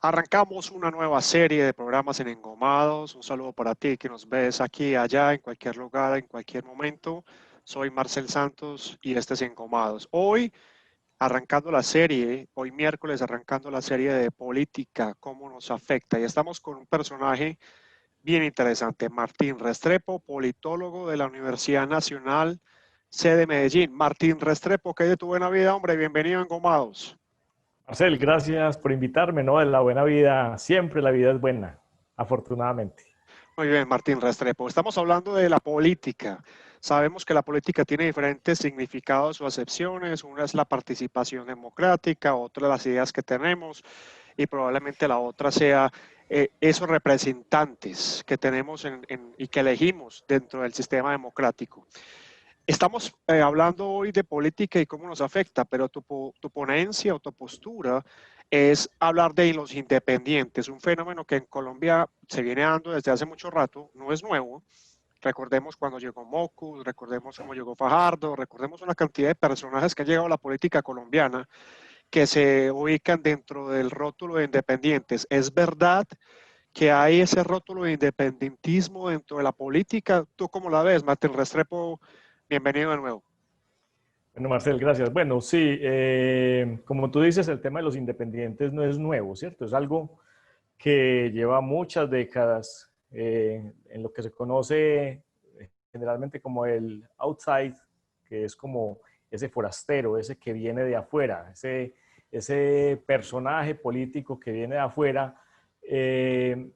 Arrancamos una nueva serie de programas en Engomados. Un saludo para ti que nos ves aquí, allá, en cualquier lugar, en cualquier momento. Soy Marcel Santos y este es Engomados. Hoy arrancando la serie, hoy miércoles arrancando la serie de política, cómo nos afecta. Y estamos con un personaje bien interesante, Martín Restrepo, politólogo de la Universidad Nacional, sede Medellín. Martín Restrepo, ¿qué hay de tu buena vida, hombre? Bienvenido a Engomados. Marcel, gracias por invitarme, ¿no? En la buena vida, siempre la vida es buena, afortunadamente. Muy bien, Martín Restrepo. Estamos hablando de la política. Sabemos que la política tiene diferentes significados o acepciones. Una es la participación democrática, otra las ideas que tenemos y probablemente la otra sea esos representantes que tenemos y que elegimos dentro del sistema democrático. Estamos hablando hoy de política y cómo nos afecta, pero tu ponencia o tu postura es hablar de los independientes, un fenómeno que en Colombia se viene dando desde hace mucho rato, no es nuevo. Recordemos cuando llegó Mocus, recordemos cómo llegó Fajardo, recordemos una cantidad de personajes que han llegado a la política colombiana que se ubican dentro del rótulo de independientes. ¿Es verdad que hay ese rótulo de independentismo dentro de la política? ¿Tú cómo la ves, Martín Restrepo? Bienvenido de nuevo. Bueno, Marcel, gracias. Bueno, sí, como tú dices, el tema de los independientes no es nuevo, ¿cierto? Es algo que lleva muchas décadas en lo que se conoce generalmente como el outside, que es como ese forastero, ese que viene de afuera, ese personaje político que viene de afuera, que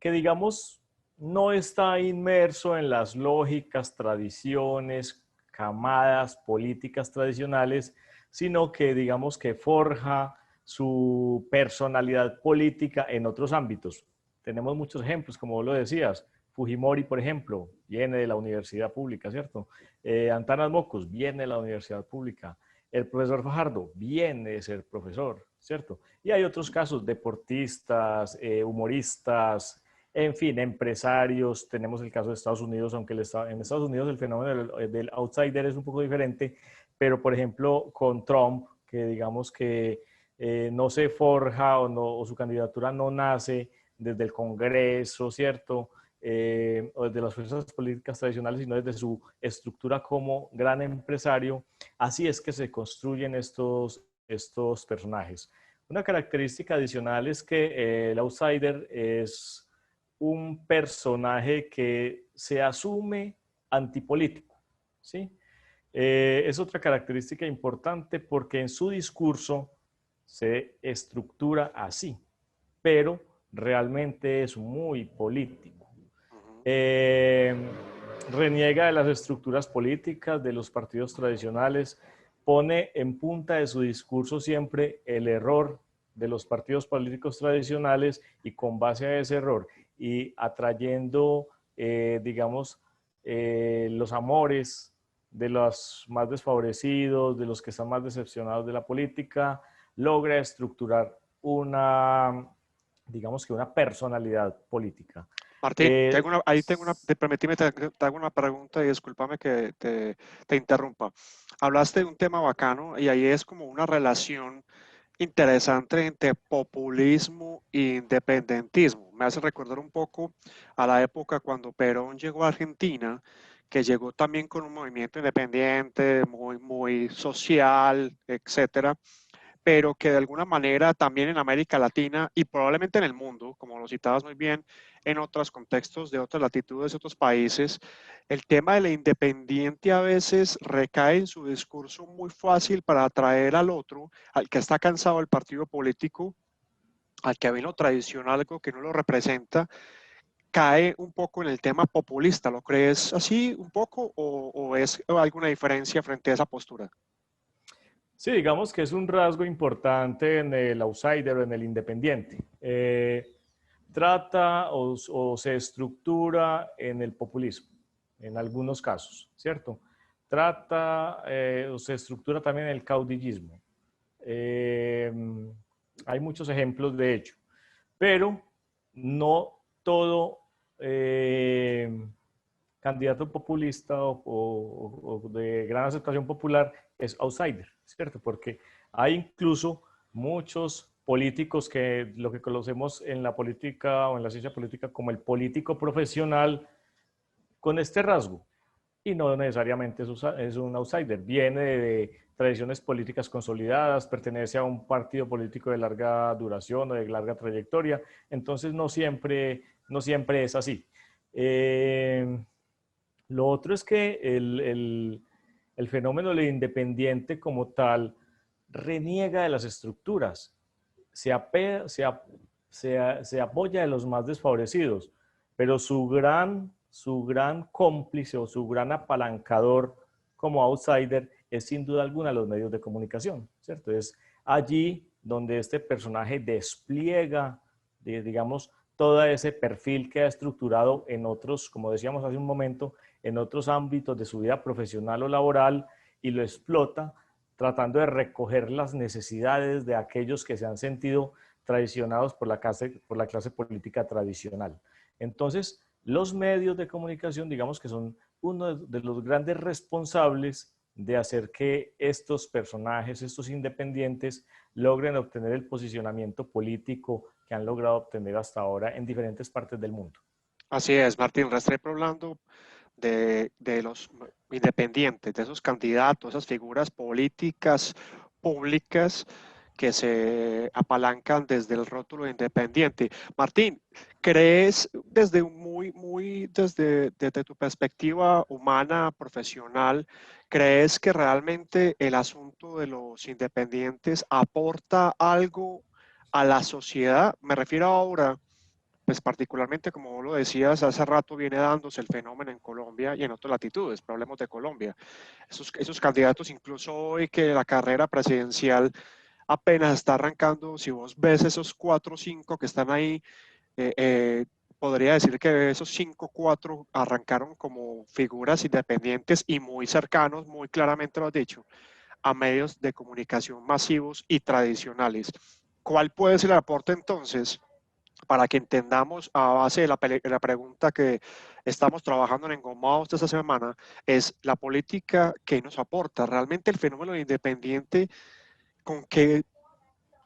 digamos no está inmerso en las lógicas, tradiciones, camadas políticas tradicionales, sino que digamos que forja su personalidad política en otros ámbitos. Tenemos muchos ejemplos, como vos lo decías. Fujimori, por ejemplo, viene de la universidad pública, ¿cierto? Antanas Mocus viene de la universidad pública. El profesor Fajardo viene de ser profesor, ¿cierto? Y hay otros casos, deportistas, humoristas, en fin, empresarios. Tenemos el caso de Estados Unidos, aunque en Estados Unidos el fenómeno del outsider es un poco diferente, pero por ejemplo con Trump, que digamos que no se forja o su candidatura no nace desde el Congreso, ¿cierto? O desde las fuerzas políticas tradicionales, sino desde su estructura como gran empresario. Así es que se construyen estos personajes. Una característica adicional es que el outsider es un personaje que se asume antipolítico, ¿sí? Es otra característica importante porque en su discurso se estructura así, pero realmente es muy político. Eh, Reniega de las estructuras políticas de los partidos tradicionales, pone en punta de su discurso siempre el error de los partidos políticos tradicionales y con base a ese error y atrayendo, digamos, los amores de los más desfavorecidos, de los que están más decepcionados de la política, logra estructurar digamos que una personalidad política. Martín, permíteme, te hago una pregunta y discúlpame que te interrumpa. Hablaste de un tema bacano y ahí es como una relación interesante entre populismo e independentismo. Me hace recordar un poco a la época cuando Perón llegó a Argentina, que llegó también con un movimiento independiente, muy social, etcétera, pero que de alguna manera también en América Latina y probablemente en el mundo, como lo citabas muy bien, en otros contextos de otras latitudes, otros países, el tema de la independiente a veces recae en su discurso muy fácil para atraer al otro, al que está cansado del partido político, al que ve lo tradicional, algo que no lo representa, cae un poco en el tema populista. ¿Lo crees así un poco o es alguna diferencia frente a esa postura? Sí, digamos que es un rasgo importante en el outsider o en el independiente. Trata o se estructura en el populismo, en algunos casos, ¿cierto? Trata o se estructura también en el caudillismo. Eh, Hay muchos ejemplos de hecho, pero no todo candidato populista o de gran aceptación popular es outsider, ¿cierto? Porque hay incluso muchos políticos que lo que conocemos en la política o en la ciencia política como el político profesional con este rasgo. Y no necesariamente es un outsider, viene de tradiciones políticas consolidadas, pertenece a un partido político de larga duración o de larga trayectoria, entonces no siempre es así. Lo otro es que el fenómeno del independiente como tal reniega de las estructuras, se, ape, se apoya de los más desfavorecidos, pero su gran cómplice o su gran apalancador como outsider es sin duda alguna los medios de comunicación, ¿cierto? Es allí donde este personaje despliega, digamos, todo ese perfil que ha estructurado en otros, como decíamos hace un momento, en otros ámbitos de su vida profesional o laboral y lo explota tratando de recoger las necesidades de aquellos que se han sentido traicionados por la clase política tradicional. Entonces, los medios de comunicación, digamos que son uno de los grandes responsables de hacer que estos personajes, estos independientes, logren obtener el posicionamiento político que han logrado obtener hasta ahora en diferentes partes del mundo. Así es, Martín Restrepo hablando de los independientes, de esos candidatos, esas figuras políticas públicas que se apalancan desde el rótulo independiente. Martín, ¿crees desde tu perspectiva humana, profesional, crees que realmente el asunto de los independientes aporta algo a la sociedad? Me refiero ahora pues particularmente, como vos lo decías, hace rato viene dándose el fenómeno en Colombia y en otras latitudes, pero hablemos de Colombia. Esos candidatos, incluso hoy que la carrera presidencial apenas está arrancando, si vos ves esos 4 o 5 que están ahí, eh, eh, podría decir que esos 5 o 4 arrancaron como figuras independientes y muy cercanos, muy claramente lo has dicho, a medios de comunicación masivos y tradicionales. ¿Cuál puede ser el aporte entonces para que entendamos a base de la pregunta que estamos trabajando en Engomados esta semana, es la política que nos aporta realmente el fenómeno independiente, con qué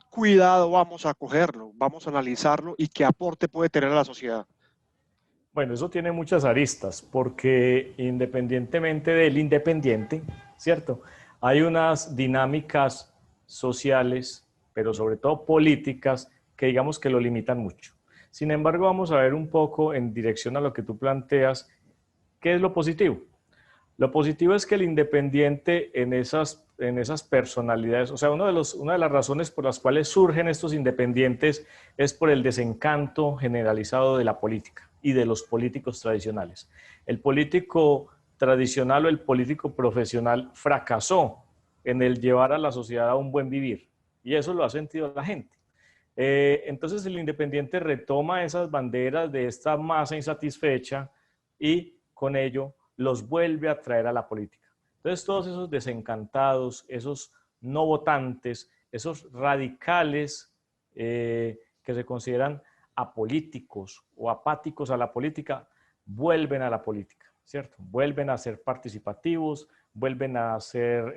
cuidado vamos a cogerlo, vamos a analizarlo y qué aporte puede tener a la sociedad? Bueno, eso tiene muchas aristas, porque independientemente del independiente, ¿cierto? Hay unas dinámicas sociales, pero sobre todo políticas, que digamos que lo limitan mucho. Sin embargo, vamos a ver un poco en dirección a lo que tú planteas, ¿qué es lo positivo? Lo positivo es que el independiente en esas personalidades, o sea, una de las razones por las cuales surgen estos independientes es por el desencanto generalizado de la política y de los políticos tradicionales. El político tradicional o el político profesional fracasó en el llevar a la sociedad a un buen vivir y eso lo ha sentido la gente. Entonces el independiente retoma esas banderas de esta masa insatisfecha y con ello los vuelve a traer a la política. Entonces todos esos desencantados, esos no votantes, esos radicales que se consideran apolíticos o apáticos a la política, vuelven a la política, ¿cierto? Vuelven a ser participativos, vuelven a ser,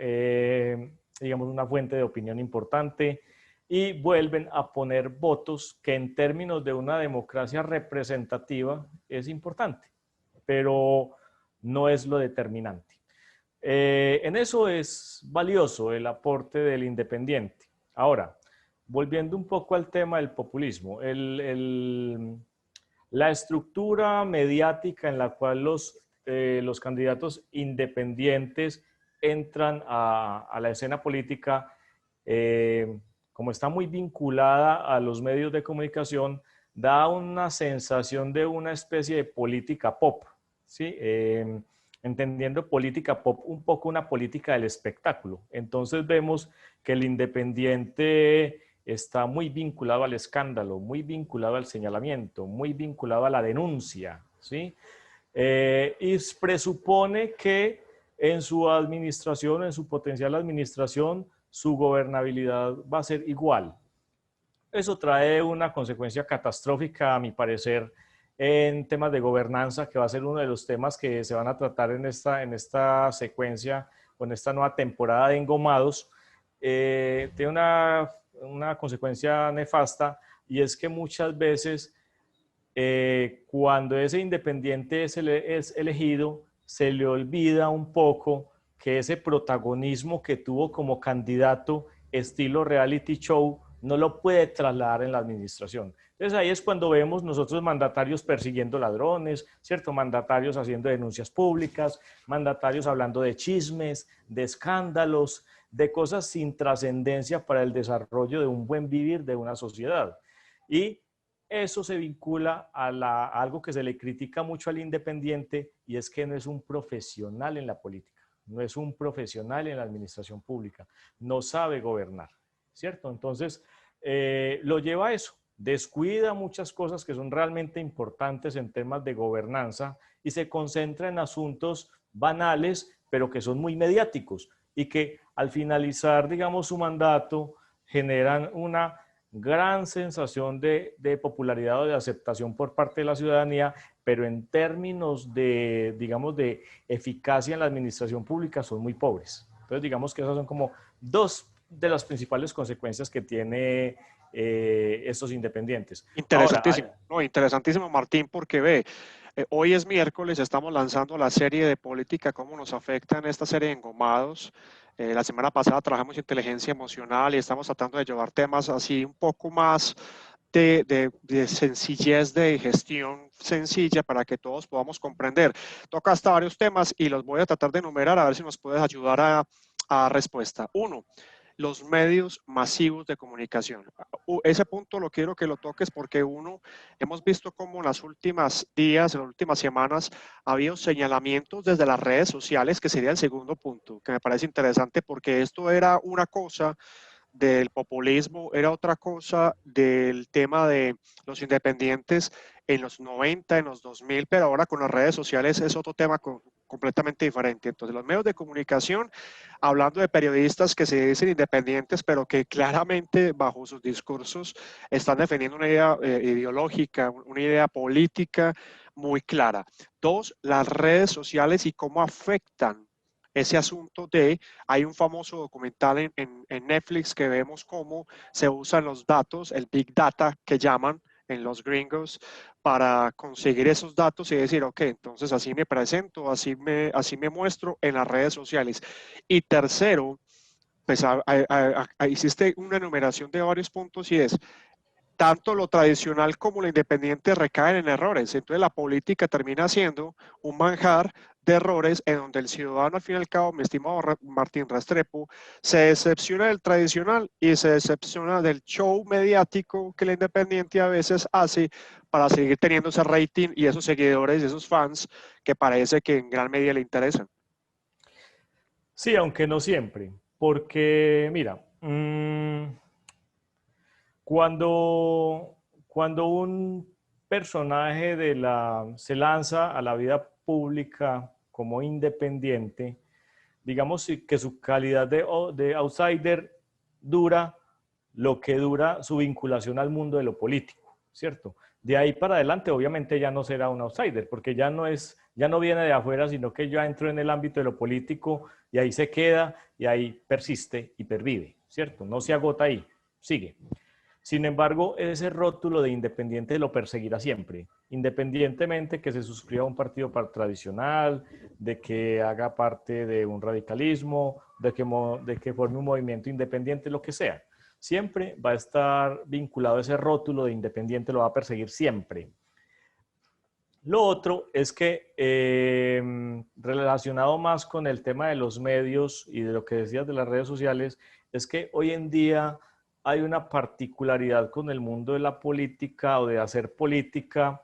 digamos, una fuente de opinión importante y vuelven a poner votos que en términos de una democracia representativa es importante, pero no es lo determinante. En eso es valioso el aporte del independiente. Ahora, volviendo un poco al tema del populismo, la estructura mediática en la cual los candidatos independientes entran a la escena política, como está muy vinculada a los medios de comunicación, da una sensación de una especie de política pop, ¿sí? Entendiendo política pop un poco una política del espectáculo. Entonces vemos que el independiente está muy vinculado al escándalo, muy vinculado al señalamiento, muy vinculado a la denuncia, ¿sí? Y presupone que en su administración, en su potencial administración, su gobernabilidad va a ser igual. Eso trae una consecuencia catastrófica, a mi parecer, en temas de gobernanza, que va a ser uno de los temas que se van a tratar en esta secuencia, con esta nueva temporada de Engomados. Tiene una consecuencia nefasta, y es que muchas veces cuando ese independiente es elegido, se le olvida un poco que ese protagonismo que tuvo como candidato estilo reality show no lo puede trasladar en la administración. Entonces ahí es cuando vemos nosotros mandatarios persiguiendo ladrones, ¿cierto? Mandatarios haciendo denuncias públicas, mandatarios hablando de chismes, de escándalos, de cosas sin trascendencia para el desarrollo de un buen vivir de una sociedad. Y eso se vincula a algo que se le critica mucho al independiente, y es que no es un profesional en la política, no es un profesional en la administración pública, no sabe gobernar, ¿cierto? Entonces, lo lleva a eso, descuida muchas cosas que son realmente importantes en temas de gobernanza y se concentra en asuntos banales, pero que son muy mediáticos y que al finalizar, digamos, su mandato, generan una gran sensación de popularidad o de aceptación por parte de la ciudadanía, pero en términos de, digamos, de eficacia en la administración pública son muy pobres. Entonces, digamos que esas son como dos de las principales consecuencias que tiene estos independientes. Ahora, Interesantísimo, no, interesantísimo, Martín, porque ve, hoy es miércoles, estamos lanzando la serie de política, cómo nos afecta en esta serie de Engomados. La semana pasada trabajamos inteligencia emocional y estamos tratando de llevar temas así un poco más de sencillez de gestión sencilla para que todos podamos comprender. Toca hasta varios temas y los voy a tratar de enumerar a ver si nos puedes ayudar a respuesta. Uno, los medios masivos de comunicación. Ese punto lo quiero que lo toques porque hemos visto cómo en las últimas días, en las últimas semanas, ha habido señalamientos desde las redes sociales, que sería el segundo punto, que me parece interesante porque esto era una cosa del populismo, era otra cosa del tema de los independientes en los 90, en los 2000, pero ahora con las redes sociales es otro tema completamente diferente. Entonces, los medios de comunicación, hablando de periodistas que se dicen independientes, pero que claramente bajo sus discursos están defendiendo una idea ideológica, una idea política muy clara. Dos, las redes sociales y cómo afectan ese asunto hay un famoso documental en Netflix que vemos cómo se usan los datos, el Big Data que llaman en los gringos, para conseguir esos datos y decir, ok, entonces así me presento, así me muestro en las redes sociales. Y tercero, pues hiciste una enumeración de varios puntos y es, tanto lo tradicional como lo independiente recaen en errores. Entonces la política termina siendo un manjar de errores en donde el ciudadano, al fin y al cabo, mi estimado Martín Restrepo, se decepciona del tradicional y se decepciona del show mediático que el independiente a veces hace para seguir teniendo ese rating y esos seguidores y esos fans que parece que en gran medida le interesan. sí, aunque no siempre, porque mira, cuando un personaje se lanza a la vida pública como independiente, digamos que su calidad de outsider dura lo que dura su vinculación al mundo de lo político, ¿cierto? De ahí para adelante, obviamente, ya no será un outsider, porque ya no viene de afuera, sino que ya entró en el ámbito de lo político y ahí se queda y ahí persiste y pervive, ¿cierto? No se agota ahí, sigue. Sin embargo, ese rótulo de independiente lo perseguirá siempre, independientemente que se suscriba a un partido tradicional, de que haga parte de un radicalismo, de que forme un movimiento independiente, lo que sea. Siempre va a estar vinculado a ese rótulo de independiente, lo va a perseguir siempre. Lo otro es que relacionado más con el tema de los medios y de lo que decías de las redes sociales, es que hoy en día hay una particularidad con el mundo de la política o de hacer política,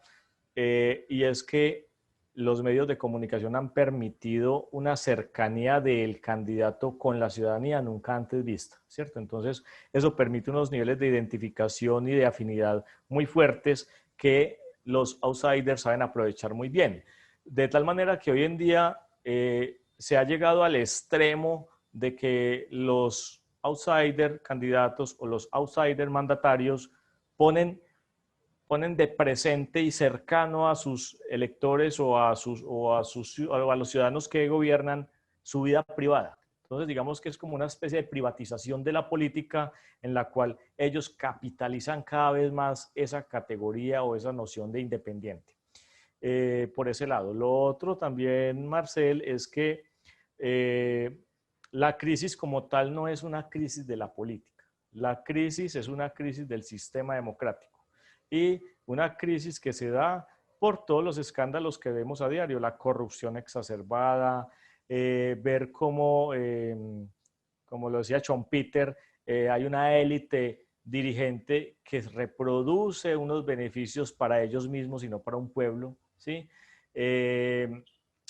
y es que los medios de comunicación han permitido una cercanía del candidato con la ciudadanía nunca antes vista, ¿cierto? Entonces, eso permite unos niveles de identificación y de afinidad muy fuertes que los outsiders saben aprovechar muy bien. De tal manera que hoy en día se ha llegado al extremo de que los outsider candidatos o los outsider mandatarios ponen de presente y cercano a sus electores o a los ciudadanos que gobiernan su vida privada. Entonces, digamos que es como una especie de privatización de la política en la cual ellos capitalizan cada vez más esa categoría o esa noción de independiente. Por ese lado. Lo otro también, Marcel, es que la crisis como tal no es una crisis de la política. La crisis es una crisis del sistema democrático y una crisis que se da por todos los escándalos que vemos a diario, la corrupción exacerbada, ver cómo, como lo decía Schumpeter, hay una élite dirigente que reproduce unos beneficios para ellos mismos y no para un pueblo, ¿sí?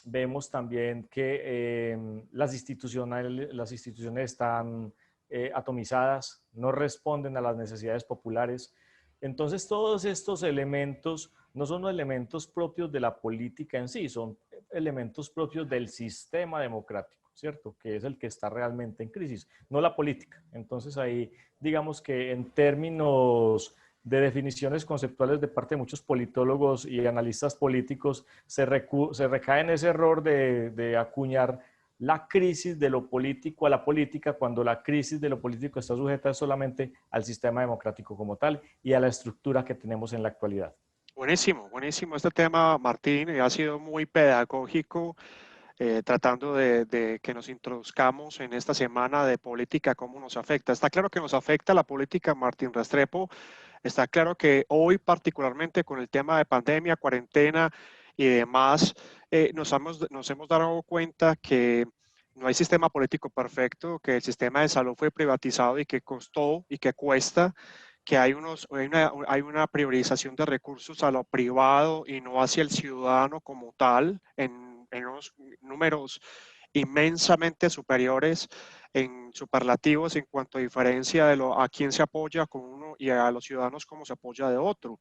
Vemos también que las instituciones están atomizadas, no responden a las necesidades populares. Entonces, todos estos elementos no son elementos propios de la política en sí, son elementos propios del sistema democrático, ¿cierto? Que es el que está realmente en crisis, no la política. Entonces, ahí, digamos que en términos de definiciones conceptuales de parte de muchos politólogos y analistas políticos, se recae en ese error de acuñar la crisis de lo político a la política, cuando la crisis de lo político está sujeta solamente al sistema democrático como tal y a la estructura que tenemos en la actualidad. Buenísimo, buenísimo este tema, Martín, ha sido muy pedagógico, tratando de que nos introduzcamos en esta semana de política, cómo nos afecta. Está claro que nos afecta la política, Martín Restrepo. Está claro que hoy, particularmente con el tema de pandemia, cuarentena y demás, nos hemos dado cuenta que no hay sistema político perfecto, que el sistema de salud fue privatizado y que costó y que cuesta, que hay una priorización de recursos a lo privado y no hacia el ciudadano como tal, en unos números inmensamente superiores en superlativos en cuanto a diferencia de a quién se apoya con uno y a los ciudadanos cómo se apoya de otro.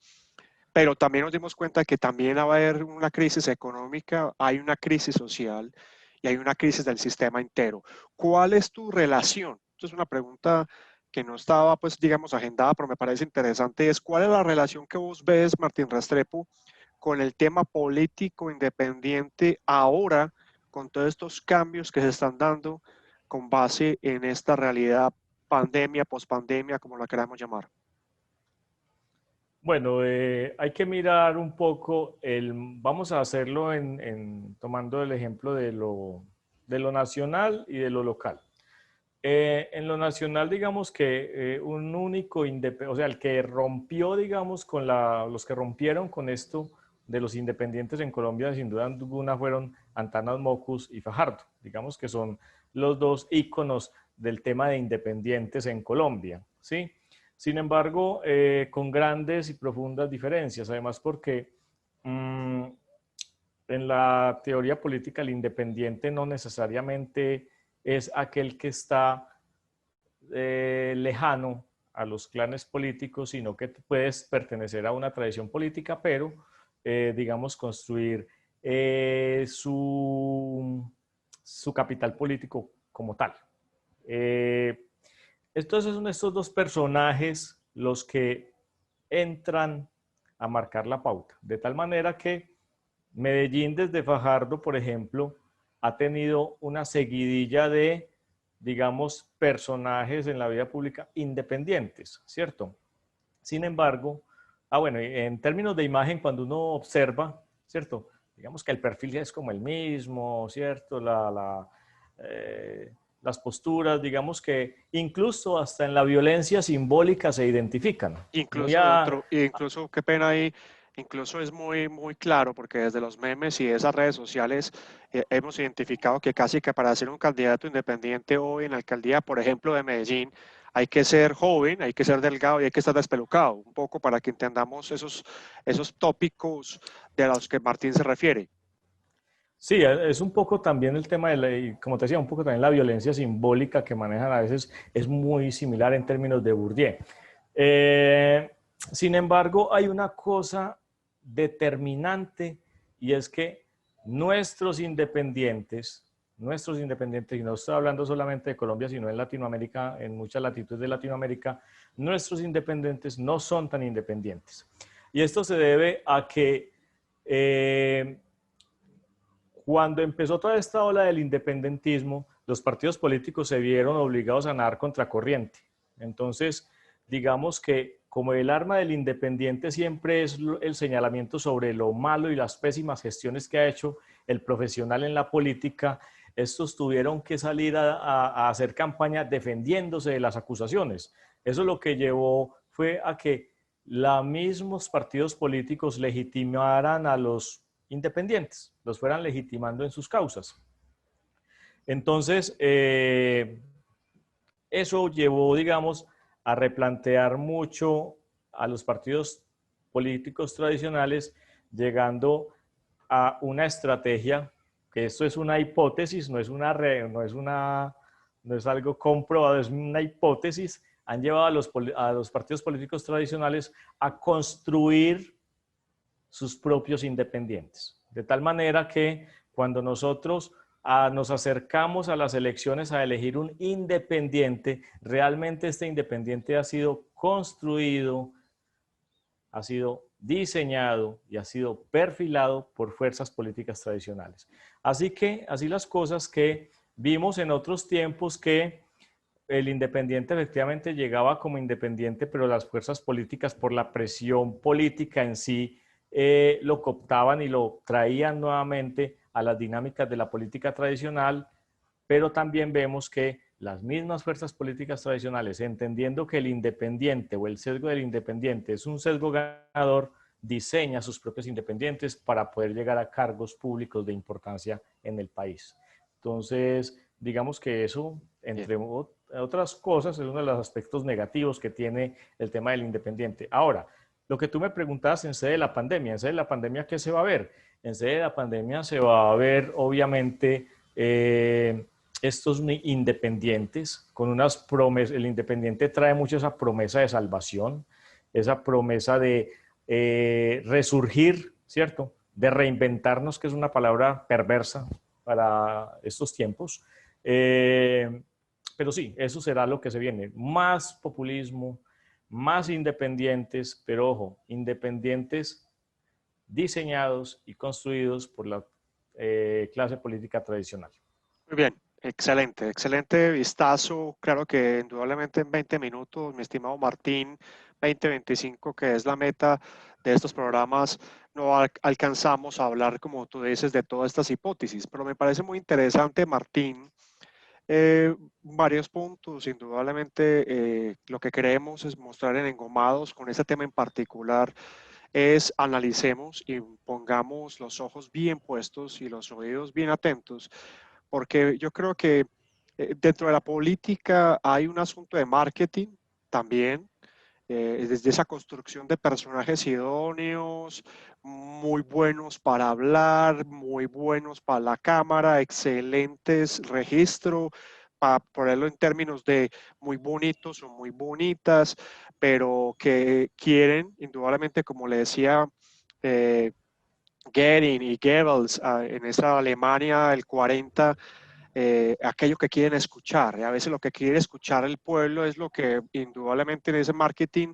Pero también nos dimos cuenta que también va a haber una crisis económica, hay una crisis social y hay una crisis del sistema entero. ¿Cuál es tu relación? Esto es una pregunta que no estaba, pues, digamos, agendada, pero me parece interesante. ¿Cuál es la relación que vos ves, Martín Restrepo, con el tema político independiente ahora, con todos estos cambios que se están dando con base en esta realidad pandemia, pospandemia, como la queramos llamar? Bueno, hay que mirar un poco, vamos a hacerlo tomando el ejemplo de lo nacional y de lo local. En lo nacional, digamos que un único, o sea, el que rompió, digamos, los que rompieron con esto de los independientes en Colombia, sin duda alguna, fueron Antanas Mocus y Fajardo. Digamos que son los dos íconos del tema de independientes en Colombia, ¿sí? Sin embargo, con grandes y profundas diferencias, además porque en la teoría política el independiente no necesariamente es aquel que está lejano a los clanes políticos, sino que puedes pertenecer a una tradición política, pero digamos construir su capital político como tal. Entonces son estos dos personajes los que entran a marcar la pauta, de tal manera que Medellín desde Fajardo, por ejemplo, ha tenido una seguidilla de, digamos, personajes en la vida pública independientes, ¿cierto? Sin embargo, bueno, en términos de imagen, cuando uno observa, ¿cierto? Digamos que el perfil es como el mismo, ¿cierto? Las posturas, digamos que incluso hasta en la violencia simbólica se identifican. Muy Incluso, qué pena ahí, incluso es muy, muy claro porque desde los memes y esas redes sociales hemos identificado que casi que para ser un candidato independiente hoy en la alcaldía, por ejemplo, de Medellín, hay que ser joven, hay que ser delgado y hay que estar despelucado, un poco para que entendamos esos tópicos de los que Martín se refiere. Sí, es un poco también el tema como te decía, un poco también la violencia simbólica que manejan a veces es muy similar en términos de Bourdieu. Sin embargo, hay una cosa determinante y es que nuestros independientes, y no estoy hablando solamente de Colombia, sino en Latinoamérica, en muchas latitudes de Latinoamérica, nuestros independientes no son tan independientes. Y esto se debe a que cuando empezó toda esta ola del independentismo, los partidos políticos se vieron obligados a nadar contracorriente. Entonces, digamos que como el arma del independiente siempre es el señalamiento sobre lo malo y las pésimas gestiones que ha hecho el profesional en la política, estos tuvieron que salir a hacer campaña defendiéndose de las acusaciones. Eso lo que llevó fue a que los mismos partidos políticos legitimaran a los independientes, los fueran legitimando en sus causas. Entonces, eso llevó, digamos, a replantear mucho a los partidos políticos tradicionales, llegando a una estrategia, que esto es una hipótesis, no es algo comprobado, es una hipótesis, han llevado a los partidos políticos tradicionales a construir sus propios independientes. De tal manera que cuando nosotros nos acercamos a las elecciones a elegir un independiente, realmente este independiente ha sido construido, ha sido diseñado y ha sido perfilado por fuerzas políticas tradicionales. Así que, así las cosas que vimos en otros tiempos que el independiente efectivamente llegaba como independiente, pero las fuerzas políticas por la presión política en sí lo cooptaban y lo traían nuevamente a las dinámicas de la política tradicional, pero también vemos que las mismas fuerzas políticas tradicionales, entendiendo que el independiente o el sesgo del independiente es un sesgo ganador, diseña sus propios independientes para poder llegar a cargos públicos de importancia en el país. Entonces, digamos que eso, entre otras cosas, es uno de los aspectos negativos que tiene el tema del independiente. Ahora, lo que tú me preguntabas en sede de la pandemia, ¿en sede de la pandemia qué se va a ver? En sede de la pandemia se va a ver, obviamente, estos independientes con unas promesas. El independiente trae mucho esa promesa de salvación, esa promesa de resurgir, ¿cierto? De reinventarnos, que es una palabra perversa para estos tiempos. Pero sí, eso será lo que se viene. Más populismo, más independientes, pero ojo, independientes diseñados y construidos por la clase política tradicional. Muy bien, excelente, excelente vistazo. Claro que indudablemente en 20 minutos, mi estimado Martín, 20-25, que es la meta de estos programas, no alcanzamos a hablar, como tú dices, de todas estas hipótesis, pero me parece muy interesante, Martín, varios puntos. Indudablemente, lo que queremos es mostrar en Engomados, con este tema en particular, es analicemos y pongamos los ojos bien puestos y los oídos bien atentos, porque yo creo que dentro de la política hay un asunto de marketing también, desde esa construcción de personajes idóneos, muy buenos para hablar, muy buenos para la cámara, excelentes registro, para ponerlo en términos de muy bonitos o muy bonitas, pero que quieren, indudablemente, como le decía, Goering y Goebbels en esa Alemania del 40, aquello que quieren escuchar. Y a veces lo que quiere escuchar el pueblo es lo que indudablemente en ese marketing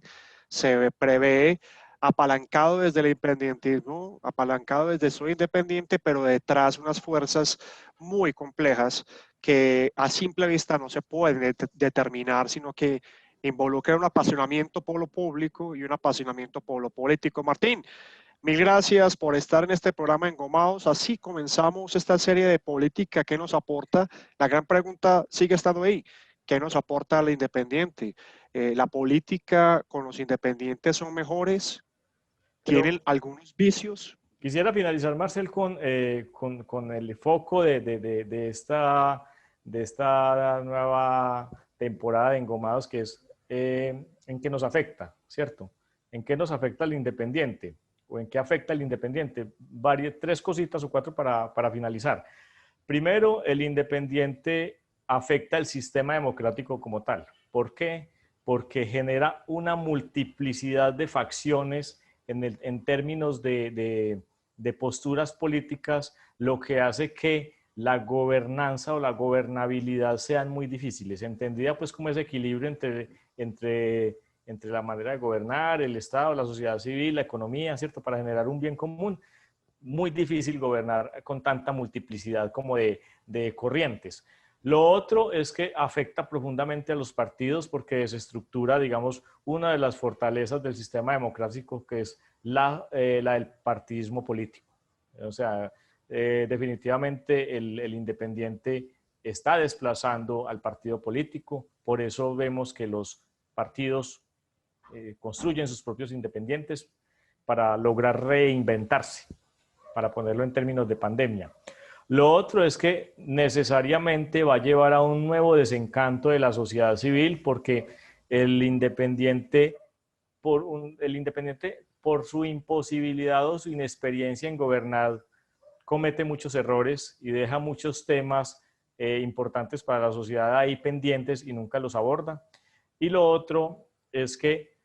se prevé, apalancado desde el independentismo, apalancado desde su independiente, pero detrás unas fuerzas muy complejas que a simple vista no se pueden determinar, sino que involucran un apasionamiento por lo público y un apasionamiento por lo político. Martín, mil gracias por estar en este programa Engomados. Así comenzamos esta serie de política. ¿Qué nos aporta? La gran pregunta sigue estando ahí. ¿Qué nos aporta la independiente? ¿La política con los independientes son mejores? ¿Tienen Pero algunos vicios? quisiera finalizar, Marcel, con el foco de esta nueva temporada de Engomados, que es en qué nos afecta, ¿cierto? ¿En qué nos afecta el independiente? ¿O en qué afecta el independiente? Tres cositas o cuatro para finalizar. Primero, el independiente afecta el sistema democrático como tal. ¿Por qué? Porque genera una multiplicidad de facciones en términos de posturas políticas, lo que hace que la gobernanza o la gobernabilidad sean muy difíciles. Entendida pues como ese equilibrio entre la manera de gobernar, el Estado, la sociedad civil, la economía, ¿cierto? Para generar un bien común. Muy difícil gobernar con tanta multiplicidad como de corrientes. Lo otro es que afecta profundamente a los partidos porque desestructura, digamos, una de las fortalezas del sistema democrático, que es la del partidismo político. O sea, definitivamente el independiente está desplazando al partido político, por eso vemos que los partidos construyen sus propios independientes para lograr reinventarse, para ponerlo en términos de pandemia. Lo otro es que necesariamente va a llevar a un nuevo desencanto de la sociedad civil porque el independiente, el independiente por su imposibilidad o su inexperiencia en gobernar, comete muchos errores y deja muchos temas importantes para la sociedad ahí pendientes y nunca los aborda. Y lo otro es que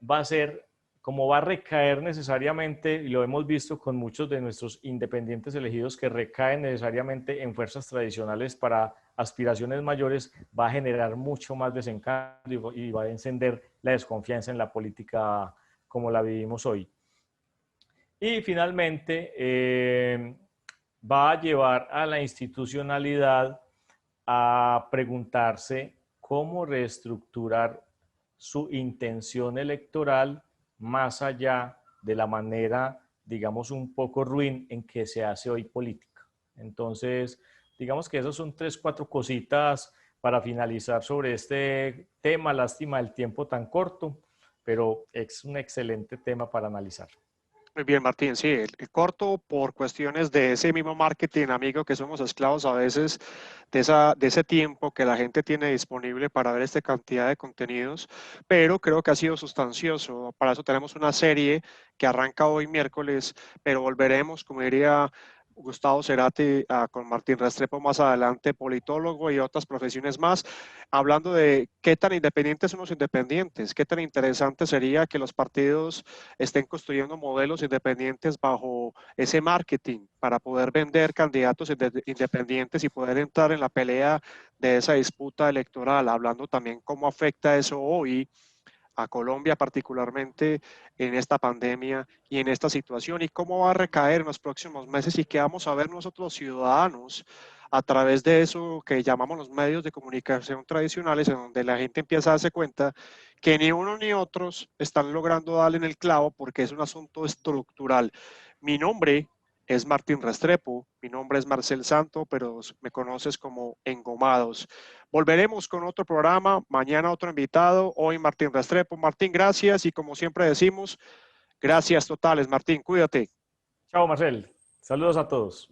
va a ser, como va a recaer necesariamente, y lo hemos visto con muchos de nuestros independientes elegidos que recaen necesariamente en fuerzas tradicionales para aspiraciones mayores, va a generar mucho más desencanto y va a encender la desconfianza en la política como la vivimos hoy. Y finalmente, va a llevar a la institucionalidad a preguntarse cómo reestructurar su intención electoral más allá de la manera, digamos, un poco ruin en que se hace hoy política. Entonces, digamos que esas son 3, 4 cositas para finalizar sobre este tema. Lástima el tiempo tan corto, pero es un excelente tema para analizar. Muy bien, Martín. Sí, el corto por cuestiones de ese mismo marketing, amigo, que somos esclavos a veces de ese tiempo que la gente tiene disponible para ver esta cantidad de contenidos, pero creo que ha sido sustancioso. Para eso tenemos una serie que arranca hoy miércoles, pero volveremos, como diría Gustavo Cerati, con Martín Restrepo más adelante, politólogo y otras profesiones más, hablando de qué tan independientes son los independientes, qué tan interesante sería que los partidos estén construyendo modelos independientes bajo ese marketing para poder vender candidatos independientes y poder entrar en la pelea de esa disputa electoral, hablando también cómo afecta eso hoy a Colombia particularmente en esta pandemia y en esta situación y cómo va a recaer en los próximos meses y qué vamos a ver nosotros ciudadanos a través de eso que llamamos los medios de comunicación tradicionales, en donde la gente empieza a darse cuenta que ni uno ni otros están logrando darle en el clavo porque es un asunto estructural. Mi nombre es Martín Restrepo, mi nombre es Marcel Santo, pero me conoces como Engomados. Volveremos con otro programa, mañana otro invitado, hoy Martín Restrepo. Martín, gracias y como siempre decimos, gracias totales. Martín, cuídate. Chao, Marcel. Saludos a todos.